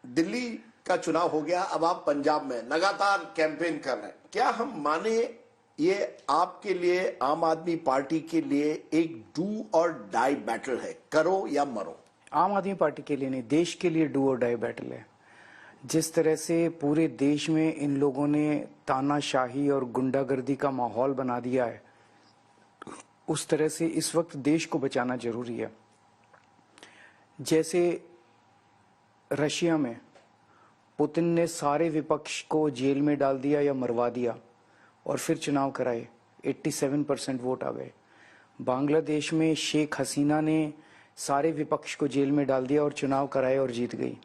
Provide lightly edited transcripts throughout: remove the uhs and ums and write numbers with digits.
दिल्ली का चुनाव हो गया, अब आप पंजाब में लगातार कैंपेन कर रहे हैं। क्या हम माने ये आपके लिए, आम आदमी पार्टी के लिए एक डू और डाई बैटल है, करो या मरो? आम आदमी पार्टी के लिए नहीं, देश के लिए डू और डाई बैटल है। जिस तरह से पूरे देश में इन लोगों ने तानाशाही और गुंडागर्दी का माहौल बना दिया है, उस तरह से इस वक्त देश को बचाना जरूरी है। जैसे रशिया में पुतिन ने सारे विपक्ष को जेल में डाल दिया या मरवा दिया और फिर चुनाव कराए, 87% वोट आ गए। बांग्लादेश में शेख हसीना ने सारे विपक्ष को जेल में डाल दिया और चुनाव कराए और जीत गई।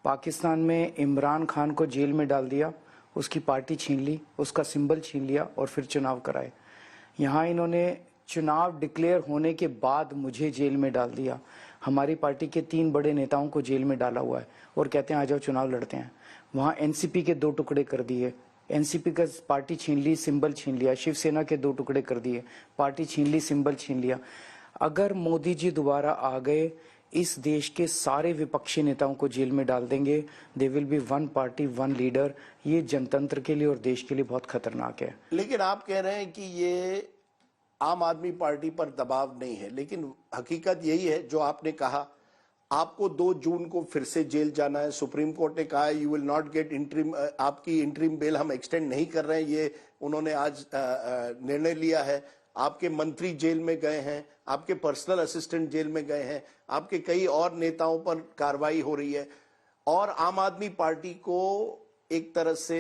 पाकिस्तान में इमरान खान को जेल में डाल दिया, उसकी पार्टी छीन ली, उसका सिंबल छीन लिया और फिर चुनाव कराए। यहाँ इन्होंने चुनाव डिक्लेयर होने के बाद मुझे जेल में डाल दिया। हमारी पार्टी के 3 बड़े नेताओं को जेल में डाला हुआ है और कहते हैं आ जाओ चुनाव लड़ते हैं। वहाँ एनसीपी के 2 टुकड़े कर दिए, एनसीपी का पार्टी छीन ली, सिंबल छीन लिया। शिवसेना के 2 टुकड़े कर दिए, पार्टी छीन ली, सिंबल छीन लिया। अगर मोदी जी दोबारा आ गए, इस देश के सारे विपक्षी नेताओं को जेल में डाल देंगे। They will be 1 party 1 leader. ये जनतंत्र के लिए और देश के लिए बहुत खतरनाक है। लेकिन आप कह रहे हैं कि ये आम आदमी पार्टी पर दबाव नहीं है, लेकिन हकीकत यही है जो आपने कहा, आपको 2 जून को फिर से जेल जाना है। सुप्रीम कोर्ट ने कहा है you will not gate interim, आपकी इंटरिम बेल हम एक्सटेंड नहीं कर रहे हैं, ये उन्होंने आज निर्णय लिया है। आपके मंत्री जेल में गए हैं, आपके पर्सनल असिस्टेंट जेल में गए हैं, आपके कई और नेताओं पर कार्रवाई हो रही है और आम आदमी पार्टी को एक तरह से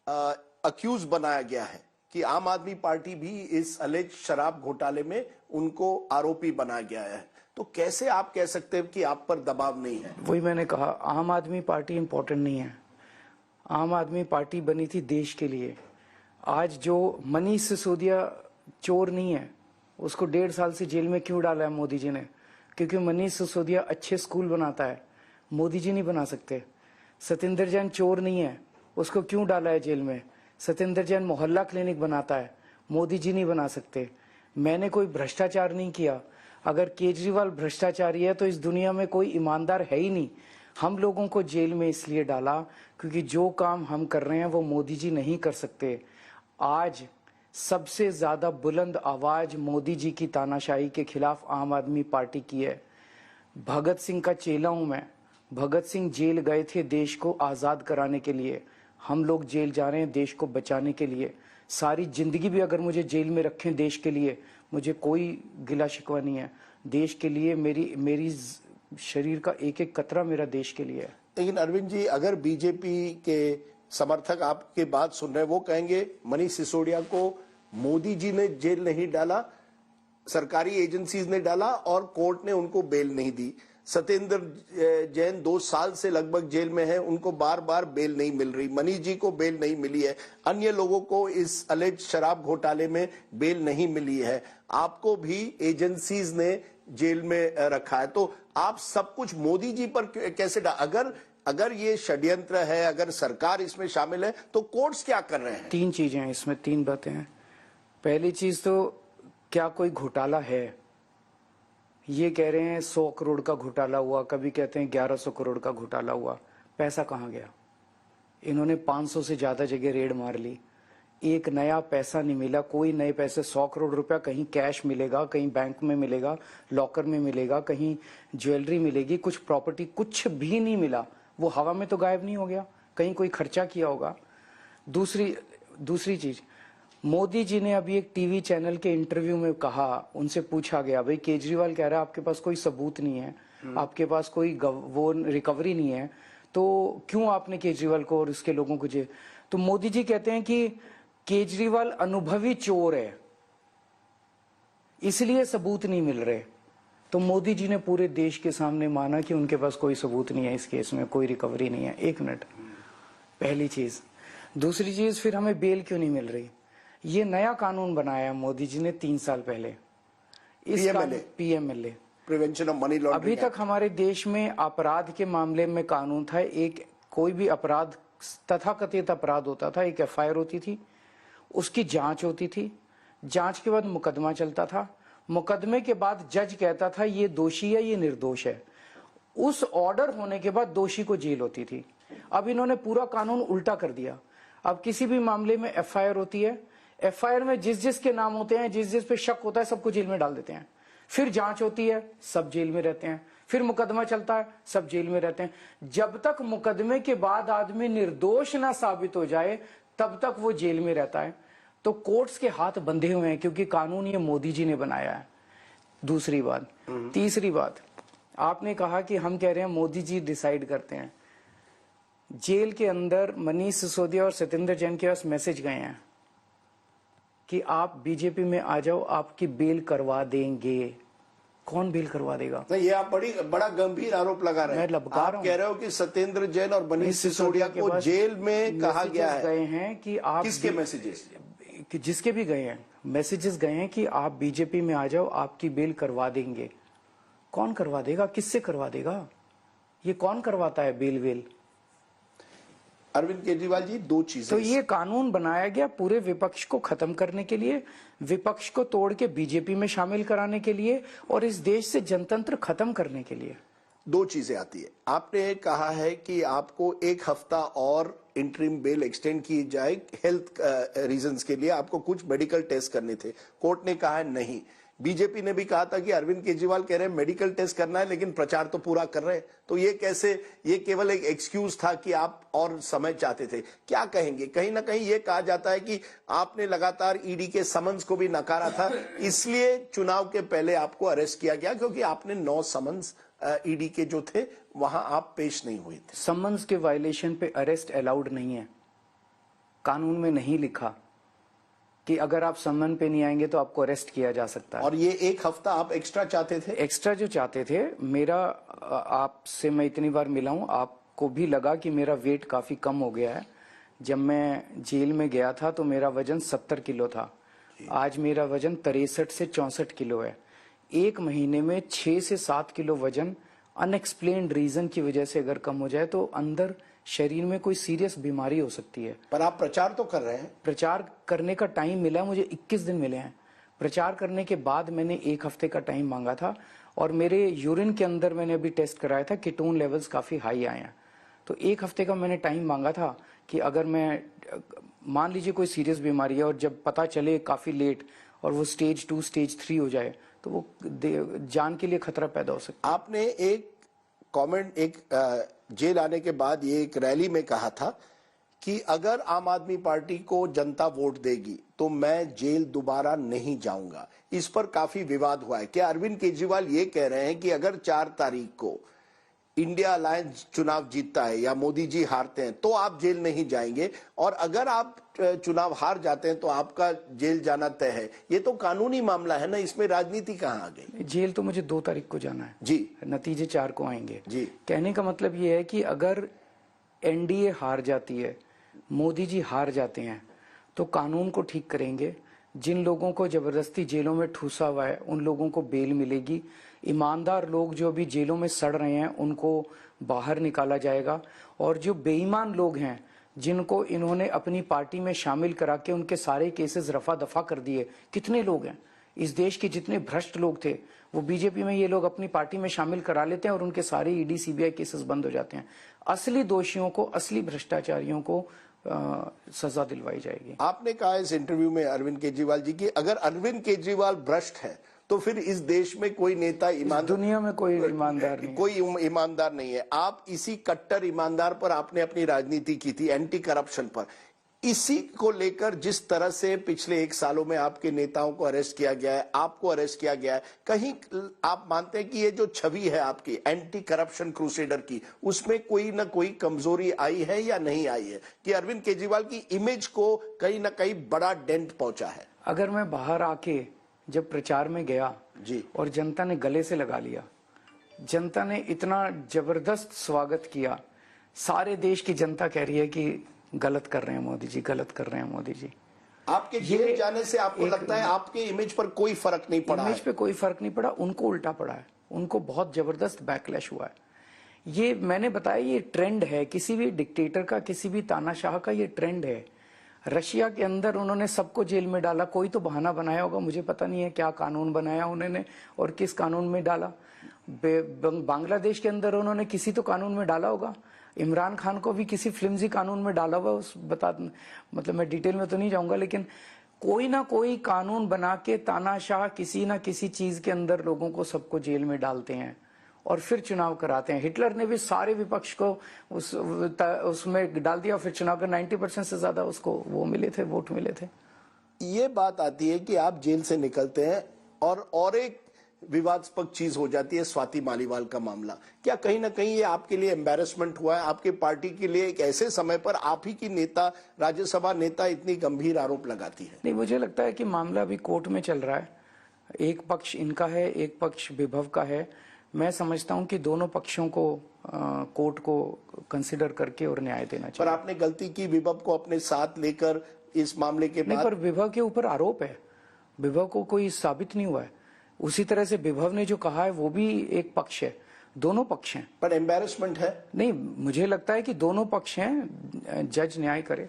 अक्यूज बनाया गया है कि आम आदमी पार्टी भी इस अलेज शराब घोटाले में उनको आरोपी बनाया गया है। तो कैसे आप कह सकते हैं कि आप पर दबाव नहीं है? वही मैंने कहा, आम आदमी पार्टी इंपॉर्टेंट नहीं है। आम आदमी पार्टी बनी थी देश के लिए। आज जो मनीष सिसोदिया चोर नहीं है, उसको 1.5 साल से जेल में क्यों डाला है मोदी जी ने? क्योंकि मनीष सिसोदिया अच्छे स्कूल बनाता है, मोदी जी नहीं बना सकते। सत्येंद्र जैन चोर नहीं है, उसको क्यों डाला है जेल में? सत्येंद्र जैन मोहल्ला क्लिनिक बनाता है, मोदी जी नहीं बना सकते। मैंने कोई भ्रष्टाचार नहीं किया। अगर केजरीवाल भ्रष्टाचारी है तो इस दुनिया में कोई ईमानदार है ही नहीं। हम लोगों को जेल में इसलिए डाला क्योंकि जो काम हम कर रहे हैं वो मोदी जी नहीं कर सकते। आज सबसे ज्यादा बुलंद आवाज मोदी जी की तानाशाही के खिलाफ आम आदमी पार्टी की है। भगत सिंह का चेला हूं मैं। भगत सिंह जेल गए थे देश को आजाद कराने के लिए। हम लोग जेल जा रहे हैं देश को बचाने के लिए। सारी जिंदगी भी अगर मुझे जेल में रखें देश के लिए, मुझे कोई गिला शिकवा नहीं है। देश के लिए मेरी शरीर का एक एक कतरा मेरा देश के लिए है। लेकिन अरविंद जी, अगर बीजेपी के समर्थक आपकी बात सुन रहे हैं, वो कहेंगे मनीष सिसोदिया को मोदी जी ने जेल नहीं डाला, सरकारी एजेंसीज ने डाला और कोर्ट ने उनको बेल नहीं दी। सत्येंद्र जैन 2 साल से लगभग जेल में है, उनको बार बार बेल नहीं मिल रही। मनीष जी को बेल नहीं मिली है, अन्य लोगों को इस अलेज शराब घोटाले में बेल नहीं मिली है। आपको भी एजेंसीज ने जेल में रखा है। तो आप सब कुछ मोदी जी पर कैसे अगर ये षड्यंत्र है, अगर सरकार इसमें शामिल है, तो कोर्ट्स क्या कर रहे हैं? 3 चीजें हैं इसमें, 3 बातें हैं। पहली चीज तो क्या कोई घोटाला है? ये कह रहे हैं 100 करोड़ का घोटाला हुआ, कभी कहते हैं 1100 करोड़ का घोटाला हुआ। पैसा कहाँ गया? इन्होंने 500 से ज्यादा जगह रेड मार ली, एक नया पैसा नहीं मिला। कोई नए पैसे, 100 करोड़ रुपया कहीं कैश मिलेगा, कहीं बैंक में मिलेगा, लॉकर में मिलेगा, कहीं ज्वेलरी मिलेगी, कुछ प्रॉपर्टी, कुछ भी नहीं मिला। वो हवा में तो गायब नहीं हो गया, कहीं कोई खर्चा किया होगा। दूसरी चीज, मोदी जी ने अभी एक टीवी चैनल के इंटरव्यू में कहा, उनसे पूछा गया भाई केजरीवाल कह रहा है आपके पास कोई सबूत नहीं है, आपके पास कोई वो रिकवरी नहीं है, तो क्यों आपने केजरीवाल को और उसके लोगों को तो मोदी जी कहते हैं कि केजरीवाल अनुभवी चोर है इसलिए सबूत नहीं मिल रहे। तो मोदी जी ने पूरे देश के सामने माना कि उनके पास कोई सबूत नहीं है, इस केस में कोई रिकवरी नहीं है। 1 मिनट, पहली चीज। दूसरी चीज, फिर हमें बेल क्यों नहीं मिल रही? ये नया कानून बनाया मोदी जी ने 3 साल पहले, PMLA, prevention of money laundering. अभी तक हमारे देश में अपराध के मामले में कानून था, एक कोई भी अपराध, तथाकथित अपराध होता था, एक एफआईआर होती थी, उसकी जांच होती थी, जांच के बाद मुकदमा चलता था, मुकदमे के बाद जज कहता था ये दोषी है, ये निर्दोष है। उस ऑर्डर होने के बाद दोषी को जेल होती थी। अब इन्होंने पूरा कानून उल्टा कर दिया। अब किसी भी मामले में एफआईआर होती है, एफआईआर में जिस जिस के नाम होते हैं, जिस जिस पे शक होता है, सबको जेल में डाल देते हैं। फिर जांच होती है, सब जेल में रहते हैं। फिर मुकदमा चलता है, सब जेल में रहते हैं। जब तक मुकदमे के बाद आदमी निर्दोष ना साबित हो जाए, तब तक वो जेल में रहता है। तो कोर्ट्स के हाथ बंधे हुए हैं, क्योंकि कानून ये मोदी जी ने बनाया है। दूसरी बात। तीसरी बात, आपने कहा कि हम कह रहे हैं मोदी जी डिसाइड करते हैं। जेल के अंदर मनीष सिसोदिया और सत्येंद्र जैन के पास मैसेज गए हैं कि आप बीजेपी में आ जाओ, आपकी बेल करवा देंगे। कौन बेल करवा देगा? नहीं, ये आप बड़ा गंभीर आरोप लगा रहे हैं। आप कह रहे हो कि सत्येंद्र जैन और मनीष सिसोदिया को जेल में कहा गया है। गए हैं कि आप, किसके मैसेजेस? कि जिसके भी गए हैं मैसेजेस गए हैं कि आप बीजेपी में आ जाओ, आपकी बेल करवा देंगे। कौन करवा देगा? किससे करवा देगा? ये कौन करवाता है बेल वेल? अरविंद केजरीवाल जी, दो चीजें। तो ये कानून बनाया गया पूरे विपक्ष को खत्म करने के लिए, विपक्ष को तोड़ के बीजेपी में शामिल कराने के लिए, और इस देश से जनतंत्र खत्म करने के लिए। दो चीजें आती है। आपने कहा है कि आपको 1 हफ्ता और इंटरिम बेल एक्सटेंड की जाए हेल्थ रीजंस के लिए, आपको कुछ मेडिकल टेस्ट करने थे। कोर्ट ने कहा है नहीं। बीजेपी ने भी कहा था कि अरविंद केजरीवाल कह रहे हैं मेडिकल टेस्ट करना है, लेकिन प्रचार तो पूरा कर रहे हैं। तो ये कैसे? ये केवल एक एक्सक्यूज था कि आप और समय चाहते थे। क्या कहेंगे? कहीं ना कहीं ये कहा जाता है कि आपने लगातार ईडी के समन्स को भी नकारा था, इसलिए चुनाव के पहले आपको अरेस्ट किया गया, क्योंकि आपने 9 समन्स ईडी के जो थे वहां आप पेश नहीं हुए थे। समन्स के वायलेशन पे अरेस्ट अलाउड नहीं है। कानून में नहीं लिखा कि अगर आप समन पे नहीं आएंगे तो आपको अरेस्ट किया जा सकता है। और ये 1 हफ्ता आप एक्स्ट्रा चाहते थे? एक्स्ट्रा जो चाहते थे, मेरा आपसे मैं इतनी बार मिला हूं, आपको भी लगा कि मेरा वेट काफी कम हो गया है। जब मैं जेल में गया था तो मेरा वजन 70 किलो था। आज मेरा वजन 63 से 64 किलो है। 1 महीने में 6 से 7 किलो वजन अनएक्सप्लेन्ड रीजन की वजह से अगर कम हो जाए तो अंदर शरीर में कोई सीरियस बीमारी हो सकती है। पर आप प्रचार तो कर रहे हैं। प्रचार करने का टाइम मिला है मुझे, 21 दिन मिले हैं। प्रचार करने के बाद मैंने 1 हफ्ते का टाइम मांगा था, और मेरे यूरिन के अंदर मैंने अभी टेस्ट कराया था, कीटोन लेवल्स काफी हाई आए हैं। तो 1 हफ्ते का मैंने टाइम मांगा था कि अगर मैं, मान लीजिए कोई सीरियस बीमारी है और जब पता चले काफी लेट और वो स्टेज 2 स्टेज 3 हो जाए तो वो जान के लिए खतरा पैदा हो सकता है। आपने एक कमेंट, एक जेल आने के बाद ये एक रैली में कहा था कि अगर आम आदमी पार्टी को जनता वोट देगी तो मैं जेल दोबारा नहीं जाऊंगा। इस पर काफी विवाद हुआ है। क्या अरविंद केजरीवाल ये कह रहे हैं कि अगर 4 तारीख को इंडिया अलायंस चुनाव जीतता है या मोदी जी हारते हैं तो आप जेल नहीं जाएंगे, और अगर आप चुनाव हार जाते हैं तो आपका जेल जाना तय है? ये तो कानूनी मामला है ना, इसमें राजनीति कहाँ आ गई? जेल तो मुझे 2 तारीख को जाना है जी, नतीजे 4 को आएंगे जी। कहने का मतलब ये है कि अगर एनडीए हार जाती है, मोदी जी हार जाते हैं, तो कानून को ठीक करेंगे। जिन लोगों को जबरदस्ती जेलों में ठूसा हुआ है उन लोगों को बेल मिलेगी। ईमानदार लोग जो अभी जेलों में सड़ रहे हैं उनको बाहर निकाला जाएगा, और जो बेईमान लोग हैं जिनको इन्होंने अपनी पार्टी में शामिल करा के उनके सारे केसेस रफा दफा कर दिए, कितने लोग हैं इस देश के जितने भ्रष्ट लोग थे वो बीजेपी में ये लोग अपनी पार्टी में शामिल करा लेते हैं और उनके सारे ईडी सीबीआई केसेस बंद हो जाते हैं। असली दोषियों को, असली भ्रष्टाचारियों को सजा दिलवाई जाएगी। आपने कहा इस इंटरव्यू में अरविंद केजरीवाल जी की अगर अरविंद केजरीवाल भ्रष्ट है तो फिर इस देश में कोई नेता ईमानदार, दुनिया में कोई ईमानदार नहीं, कोई ईमानदार नहीं है। आप इसी कट्टर ईमानदार पर आपने अपनी राजनीति की थी, एंटी करप्शन पर। इसी को लेकर जिस तरह से पिछले 1 सालों में आपके नेताओं को अरेस्ट किया गया है, आपको अरेस्ट किया गया है, कहीं आप मानते हैं कि ये जो छवि है आपकी एंटी करप्शन क्रूसेडर की, उसमें कोई ना कोई कमजोरी आई है या नहीं आई है, कि अरविंद केजरीवाल की इमेज को कहीं ना कहीं बड़ा डेंट पहुंचा है? अगर मैं बाहर आके जब प्रचार में गया जी, और जनता ने गले से लगा लिया, जनता ने इतना जबरदस्त स्वागत किया, सारे देश की जनता कह रही है कि गलत कर रहे हैं मोदी जी, गलत कर रहे हैं मोदी जी। आपके जेल जाने से आपको लगता है आपके इमेज पर कोई फर्क नहीं पड़ा? इमेज पे कोई फर्क नहीं पड़ा, उनको उल्टा पड़ा है, उनको बहुत जबरदस्त बैकलैश हुआ है। ये मैंने बताया, ये ट्रेंड है किसी भी डिक्टेटर का, किसी भी तानाशाह का, ये ट्रेंड है। रशिया के अंदर उन्होंने सबको जेल में डाला, कोई तो बहाना बनाया होगा, मुझे पता नहीं है क्या कानून बनाया उन्होंने और किस कानून में डाला। बांग्लादेश के अंदर उन्होंने किसी तो कानून में डाला होगा, इमरान खान को भी किसी फ्लिमजी कानून में डाला हुआ, उस मतलब मैं डिटेल में तो नहीं जाऊंगा, लेकिन कोई ना कोई कानून बना के तानाशाह किसी ना किसी चीज के अंदर लोगों को सबको जेल में डालते हैं और फिर चुनाव कराते हैं। हिटलर ने भी सारे विपक्ष को उसमें डाल दिया, फिर चुनाव का 90% से ज्यादा उसको वो मिले थे, वोट मिले थे। ये बात आती है कि आप जेल से निकलते हैं और एक विवादास्पद चीज हो जाती है स्वाति मालीवाल का मामला। क्या कहीं ना कहीं ये आपके लिए एम्बैरेसमेंट हुआ है, आपके पार्टी के लिए एक ऐसे समय पर आप ही की नेता, राज्यसभा नेता इतनी गंभीर आरोप लगाती है? नहीं, मुझे लगता है कि मामला अभी कोर्ट में चल रहा है, एक पक्ष इनका है, एक पक्ष विभव का है। मैं समझता हूं कि दोनों पक्षों को कोर्ट को कंसिडर करके और न्याय देना चाहिए। पर आपने गलती की, विभव को अपने साथ लेकर इस मामले के नहीं, बाद। पर विभव के ऊपर आरोप है, विभव को कोई साबित नहीं हुआ है। उसी तरह से विभव ने जो कहा है वो भी एक पक्ष है, दोनों पक्ष हैं। पर एम्बैरेसमेंट है? नहीं, मुझे लगता है कि दोनों पक्ष हैं, जज न्याय करे।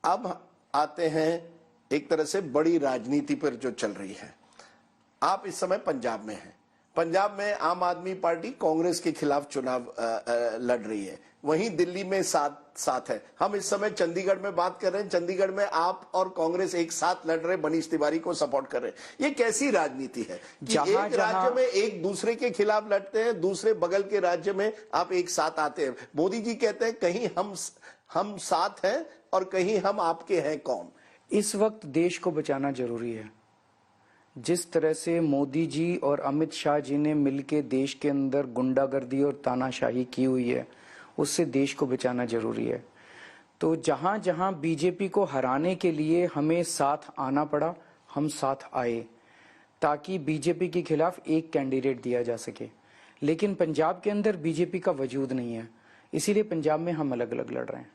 अब आते हैं एक तरह से बड़ी राजनीति पर जो चल रही है। आप इस समय पंजाब में हैं। पंजाब में आम आदमी पार्टी कांग्रेस के खिलाफ चुनाव लड़ रही है, वहीं दिल्ली में साथ है। हम इस समय चंडीगढ़ में बात कर रहे हैं, चंडीगढ़ में आप और कांग्रेस एक साथ लड़ रहे, मनीष तिवारी को सपोर्ट कर रहे हैं। ये कैसी राजनीति है कि एक राज्य में एक दूसरे के खिलाफ लड़ते हैं, दूसरे बगल के राज्य में आप एक साथ आते हैं? मोदी जी कहते हैं कहीं हम साथ हैं और कहीं हम आपके हैं कौन। इस वक्त देश को बचाना जरूरी है। जिस तरह से मोदी जी और अमित शाह जी ने मिलकर देश के अंदर गुंडागर्दी और तानाशाही की हुई है, उससे देश को बचाना जरूरी है। तो जहां जहां बीजेपी को हराने के लिए हमें साथ आना पड़ा, हम साथ आए ताकि बीजेपी के खिलाफ एक कैंडिडेट दिया जा सके। लेकिन पंजाब के अंदर बीजेपी का वजूद नहीं है, इसीलिए पंजाब में हम अलग अलग लड़ रहे हैं।